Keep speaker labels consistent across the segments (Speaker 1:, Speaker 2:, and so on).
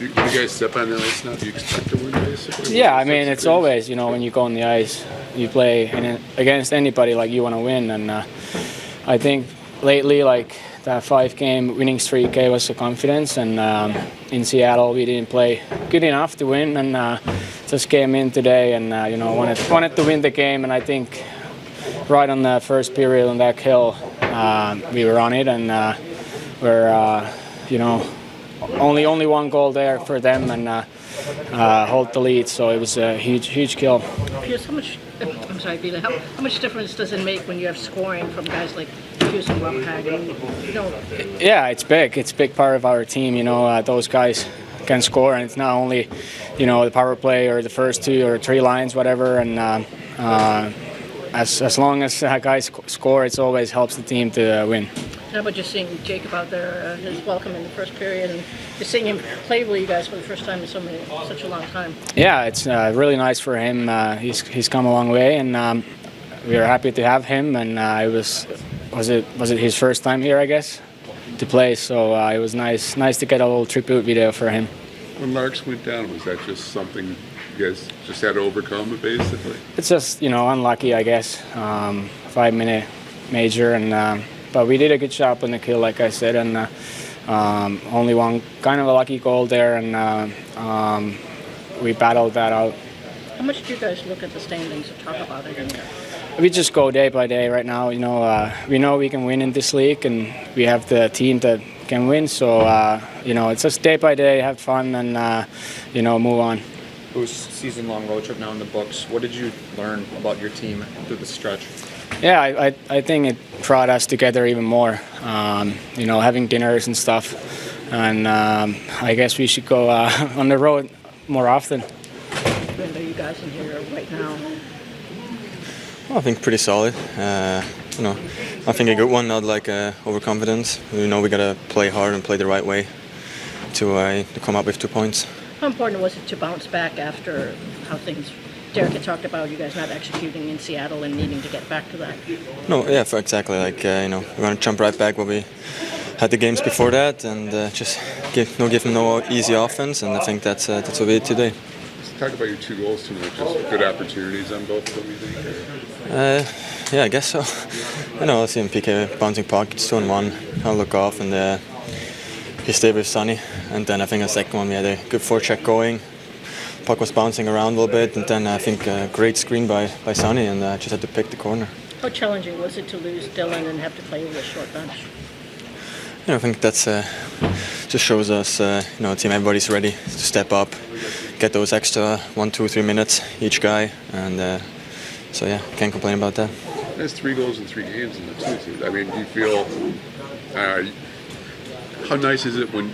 Speaker 1: Do you guys step on the ice now? Do you expect to win, basically?
Speaker 2: Yeah, I mean, it's always, when you go on the ice, you play against anybody like you want to win. And I think lately, like, that 5-game winning streak gave us the confidence. And in Seattle, we didn't play good enough to win. And just came in today and, wanted to win the game. And I think right on the first period on that kill, we were on it. And we're, only one goal there for them and hold the lead. So it was a huge kill.
Speaker 3: Pius, Ville, how much difference does it make when you have scoring from guys like Pius and Lalonde?
Speaker 2: Yeah, it's big. It's a big part of our team. Those guys can score, and it's not only, the power play or the first 2 or 3 lines, whatever. And as long as guys score, it always helps the team to win.
Speaker 3: How about just seeing Jakub out there, his welcome in the first period, and just seeing him play with you guys for the first time in such a long time?
Speaker 2: Yeah, it's really nice for him. He's come a long way, and we are happy to have him. And it was it his first time here, I guess, to play. So it was nice to get a little tribute video for him.
Speaker 1: When Larks went down, was that just something you guys just had to overcome, basically?
Speaker 2: It's just unlucky, I guess. 5-minute major and. But we did a good job on the kill, like I said, and only one kind of a lucky goal there, and we battled that out.
Speaker 3: How much do you guys look at the standings and talk about it in there?
Speaker 2: We just go day by day right now. We know we can win in this league, and we have the team that can win. So, it's just day by day, have fun, and, move on.
Speaker 4: It was a season-long road trip now in the books. What did you learn about your team through the stretch?
Speaker 2: Yeah, I think it brought us together even more, having dinners and stuff. And I guess we should go on the road more often.
Speaker 3: When are you guys in here right now?
Speaker 5: Well, I think pretty solid. I think a good one, not like overconfidence. We know we got to play hard and play the right way to come up with 2 points.
Speaker 3: How important was it to bounce back after how things Derek had talked about you guys not executing in Seattle and needing to get back to that?
Speaker 5: No, yeah, exactly. Like we're going to jump right back where we had the games before that, and just give them no easy offense. And I think that's what we did today.
Speaker 1: Let's talk about your 2 goals tonight. Just good opportunities on both of them, you think?
Speaker 5: Yeah, I guess so. I see him PK bouncing puck, it's 2-on-1. I'll look off, and he stayed with Sonny. And then I think the second one we had a good forecheck going. Puck was bouncing around a little bit, and then I think a great screen by Sonny, and just had to pick the corner.
Speaker 3: How challenging was it to lose Dylan and have to play with a short bench?
Speaker 5: I think that's just shows us, team, everybody's ready to step up, get those extra 1, 2, 3 minutes each guy, and so yeah, can't complain about that.
Speaker 1: That's 3 goals in 3 games in the 2-2. I mean, do you feel how nice is it when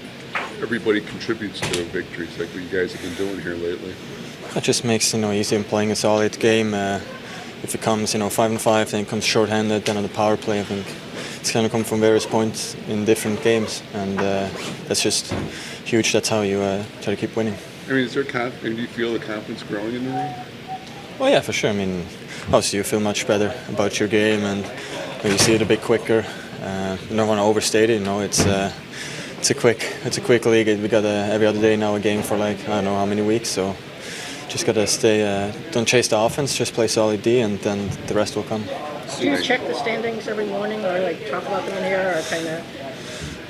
Speaker 1: everybody contributes to victories like what you guys have been doing here lately?
Speaker 5: It just makes easy in playing a solid game. If it comes 5-5, then it comes short-handed. Then on the power play, I think it's going to come from various points in different games, and that's just huge. That's how you try to keep winning.
Speaker 1: I mean, do you feel the confidence growing in the league?
Speaker 5: Well, yeah, for sure. I mean, obviously you feel much better about your game, and when you see it a bit quicker. You don't want to overstate it. It's a quick league. We got every other day now a game for I don't know how many weeks. So just gotta stay. Don't chase the offense. Just play solid D, and then the rest will come.
Speaker 3: Do you check the standings every morning, or talk about them in here, or kind of?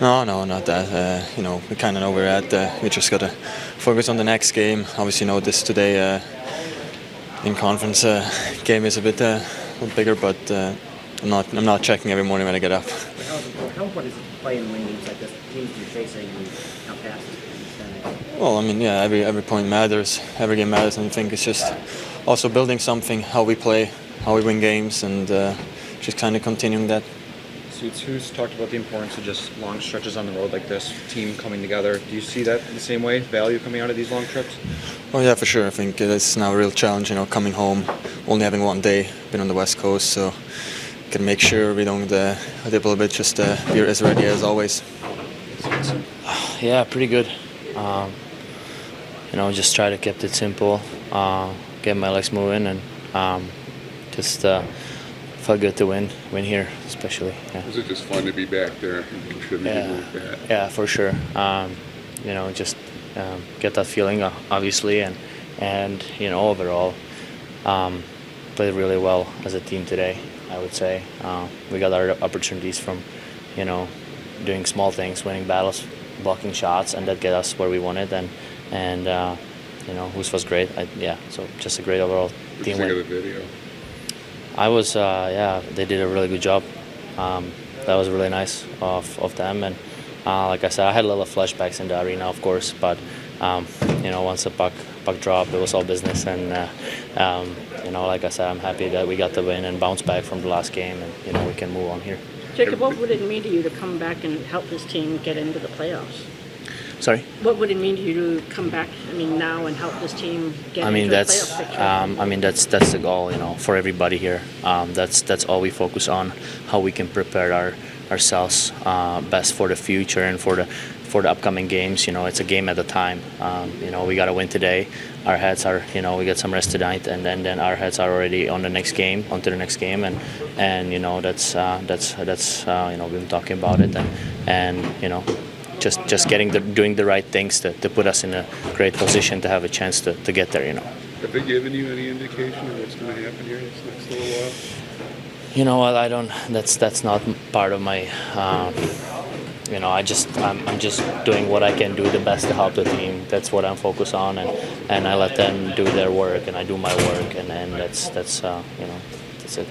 Speaker 5: No, not that. We kind of know where we're at. We just gotta focus on the next game. Obviously, this today in conference game is a bit bigger, but I'm not checking every morning when I get up.
Speaker 6: How important is it to play in win games like this? Teams you're chasing and how fast is it?
Speaker 5: Well, I mean, yeah, every point matters. Every game matters, and I think it's just also building something, how we play, how we win games, and just kind of continuing that.
Speaker 4: Suits, who's talked about the importance of just long stretches on the road like this, team coming together. Do you see that the same way, value coming out of these long trips?
Speaker 5: Oh yeah, for sure. I think it's now a real challenge, coming home, only having one day, been on the West Coast, so can make sure we don't dip a little bit, just be as ready as always.
Speaker 7: Yeah, pretty good. Just try to keep it simple, get my legs moving, and just felt good to win here, especially. Yeah.
Speaker 1: Was it just fun to be back there and contributing like that?
Speaker 7: Yeah, for sure. Just get that feeling, obviously, and overall, played really well as a team today. I would say we got our opportunities from, doing small things, winning battles, blocking shots, and that get us where we wanted. And Husso was great. So just a great overall team win.
Speaker 1: What did you think of the video?
Speaker 7: I was, they did a really good job. That was really nice of them. And like I said, I had a little flashbacks in the arena, of course, but once the puck dropped, it was all business. And like I said, I'm happy that we got the win and bounce back from the last game, and we can move on here.
Speaker 3: Jacob, what would it mean to you to come back and help this team get into the playoffs?
Speaker 7: Sorry?
Speaker 3: What would it mean to you to come back, now and help this team get into the playoff picture?
Speaker 7: That's the goal, for everybody here. That's all we focus on, how we can prepare ourselves best for the future and for the upcoming games. It's a game at a time. We got to win today. Our heads are, we get some rest tonight, and then our heads are already on the next game, onto the next game, and that's we've been talking about it, and just doing the right things to put us in a great position to have a chance to get there.
Speaker 1: Have they given you any indication of what's going to happen here this next little while?
Speaker 7: You know what? I don't. That's not part of my. I'm just doing what I can do the best to help the team. That's what I'm focused on, and I let them do their work, and I do my work, and that's it.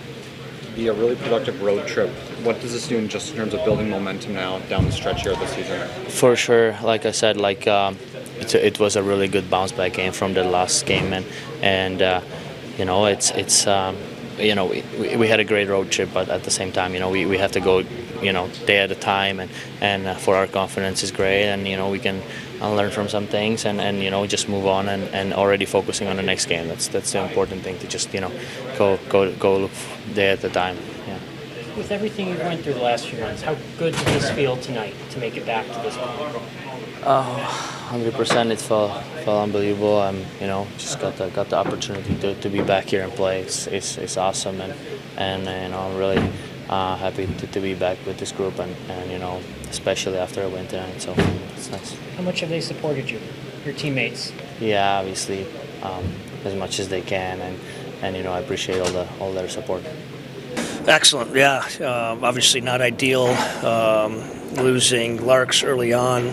Speaker 4: Be a really productive road trip. What does this do in terms of building momentum now down the stretch here this season?
Speaker 7: For sure, like I said, it was a really good bounce back game from the last game, and we had a great road trip, but at the same time, we have to go, day at a time, and for our confidence is great, and we can learn from some things, and just move on, and already focusing on the next game. That's the important thing, to just go day at a time. Yeah.
Speaker 8: With everything you've went through the last few months, how good did this feel tonight to make it back to this point?
Speaker 7: 100%. It felt unbelievable. Just got the opportunity to be back here and play. It's awesome, and I'm really happy to be back with this group, and especially after a win tonight. So it's nice.
Speaker 8: How much have they supported you, your teammates?
Speaker 7: Yeah, obviously, as much as they can, and I appreciate all their support.
Speaker 9: Excellent, yeah. Obviously not ideal. Losing Larks early on,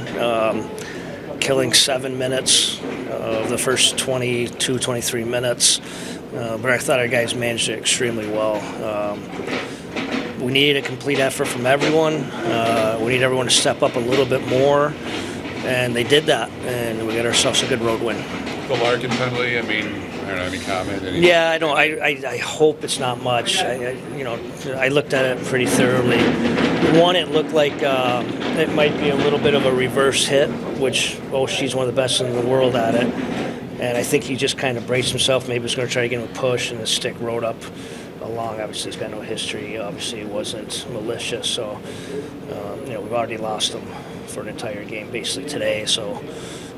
Speaker 9: killing 7 minutes of the first 22, 23 minutes. But I thought our guys managed it extremely well. We needed a complete effort from everyone. We need everyone to step up a little bit more, and they did that, and we got ourselves a good road win.
Speaker 1: The Larkin penalty, I don't know, any comment?
Speaker 9: Yeah, I don't. I hope it's not much. I looked at it pretty thoroughly. One, it looked like it might be a little bit of a reverse hit, which she's one of the best in the world at it. And I think he just kind of braced himself. Maybe he was going to try to get him a push, and the stick rode up along. Obviously, he's got no history. Obviously, it wasn't malicious. So, we've already lost him for an entire game basically today. So,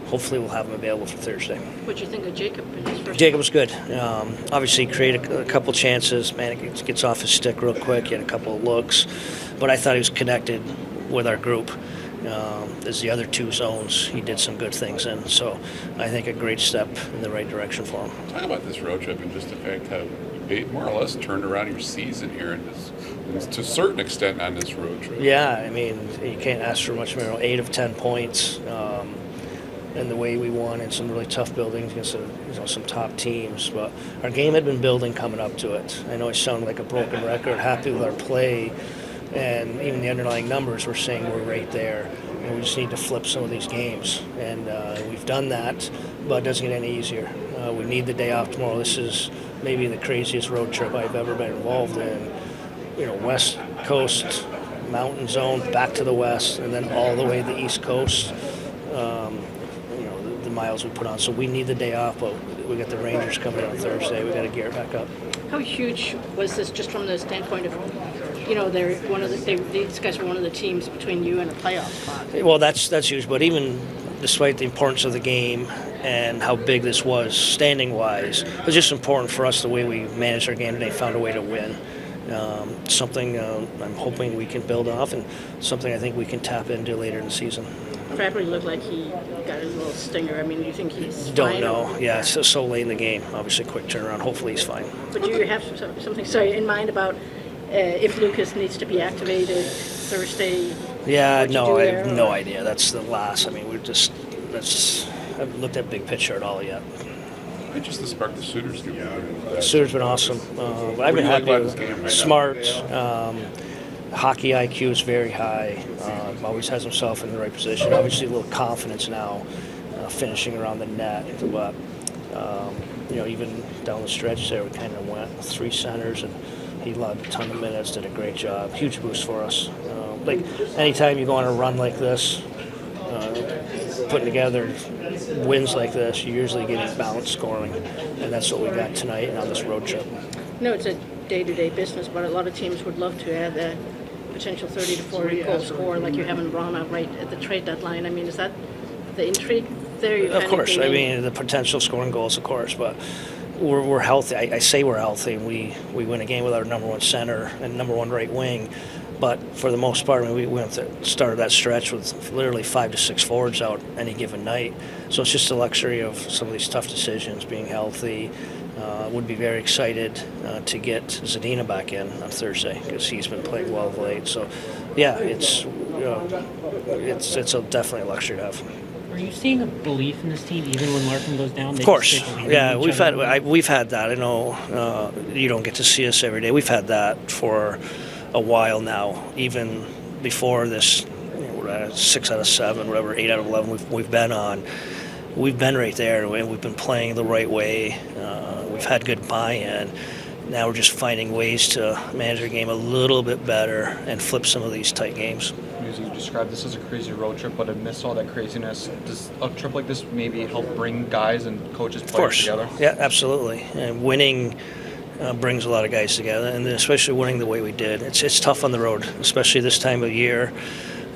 Speaker 9: hopefully we'll have him available for Thursday.
Speaker 3: What do you think of Jacob in his first
Speaker 9: Jacob was good. Obviously, created a couple chances. Man, it gets off his stick real quick. He had a couple of looks. But I thought he was connected with our group. As the other two zones, he did some good things in. So I think a great step in the right direction for him.
Speaker 1: Talk about this road trip and just the fact how you more or less turned around your season here, and to a certain extent on this road trip.
Speaker 9: Yeah, you can't ask for much more. 8 of 10 points. And the way we won in some really tough buildings against some top teams. But our game had been building coming up to it. I know I sound like a broken record, happy with our play, and even the underlying numbers were saying we're right there. And we just need to flip some of these games. And we've done that, but it doesn't get any easier. We need the day off tomorrow. This is maybe the craziest road trip I've ever been involved in. West Coast, mountain zone, back to the west, and then all the way to the East Coast. The miles we put on. So we need the day off, but we got the Rangers coming on Thursday. We got to gear it back up.
Speaker 3: How huge was this, just from the standpoint of, these guys were one of the teams between you and a playoff spot?
Speaker 9: Well, that's huge. But even despite the importance of the game and how big this was, standing-wise, it was just important for us the way we managed our game today, found a way to win. Something I'm hoping we can build off, and something I think we can tap into later in the season.
Speaker 1: How
Speaker 3: Fabry looked like he got a little stinger. I mean, do you think he's
Speaker 9: Don't
Speaker 3: fine?
Speaker 9: know. Yeah, it's so late in the game. Obviously, quick turnaround. Hopefully, he's fine.
Speaker 3: But do you have something in mind about if Lucas needs to be activated Thursday?
Speaker 9: Yeah,
Speaker 3: What'd you
Speaker 9: no,
Speaker 3: do
Speaker 9: I
Speaker 3: there,
Speaker 9: have no
Speaker 3: or-
Speaker 9: idea. That's the last. I mean, I haven't looked at big picture at all yet.
Speaker 1: I just the spark the Suiters give you.
Speaker 9: Suter's been awesome. But I've
Speaker 1: do
Speaker 9: been
Speaker 1: you like
Speaker 9: happy
Speaker 1: about
Speaker 9: with
Speaker 1: his game right
Speaker 9: smart. Hockey IQ is very high. Always has himself in the right position. Obviously, a little confidence now, finishing around the net. But even down the stretch there, we kind of went with 3 centers, and he logged a ton of minutes. Did a great job. Huge boost for us. Like anytime you go on a run like this, putting together wins like this, you're usually getting balanced scoring, and that's what we got tonight and on this road trip.
Speaker 3: No, it's a day-to-day business, but a lot of teams would love to add that potential 30 to 40 goal scorer like you have in Vrana right at the trade deadline. I mean, is that the intrigue there?
Speaker 9: Of course, I mean the potential scoring goals, of course, but we're healthy. I say we're healthy, and we win a game with our number 1 center and number 1 right wing. But for the most part, I mean, we went to started that stretch with literally 5 to 6 forwards out any given night. So it's just the luxury of some of these tough decisions, being healthy. Would be very excited to get Zadina back in on Thursday because he's been playing well of late. So, yeah, it's definitely a luxury to have.
Speaker 8: Are you seeing a belief in this team even when Larkin goes down?
Speaker 9: Of course, yeah, we've had that. I know you don't get to see us every day. We've had that for a while now, even before this. We're at 6 out of 7, whatever, 8 out of 11 we've been on. We've been right there, and we've been playing the right way. We've had good buy-in. Now we're just finding ways to manage our game a little bit better and flip some of these tight games.
Speaker 4: As you described, this is a crazy road trip, but amidst all that craziness, does a trip like this maybe help bring guys and coaches, players together?
Speaker 9: Yeah, absolutely. And winning brings a lot of guys together, and especially winning the way we did. It's tough on the road, especially this time of year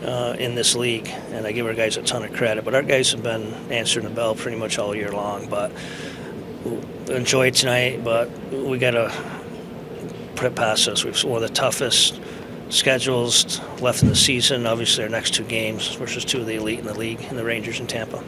Speaker 9: in this league, and I give our guys a ton of credit. But our guys have been answering the bell pretty much all year long. But enjoyed tonight, but we got to put it past us. We've one of the toughest schedules left in the season. Obviously, our next 2 games versus 2 of the elite in the league, and the Rangers in Tampa.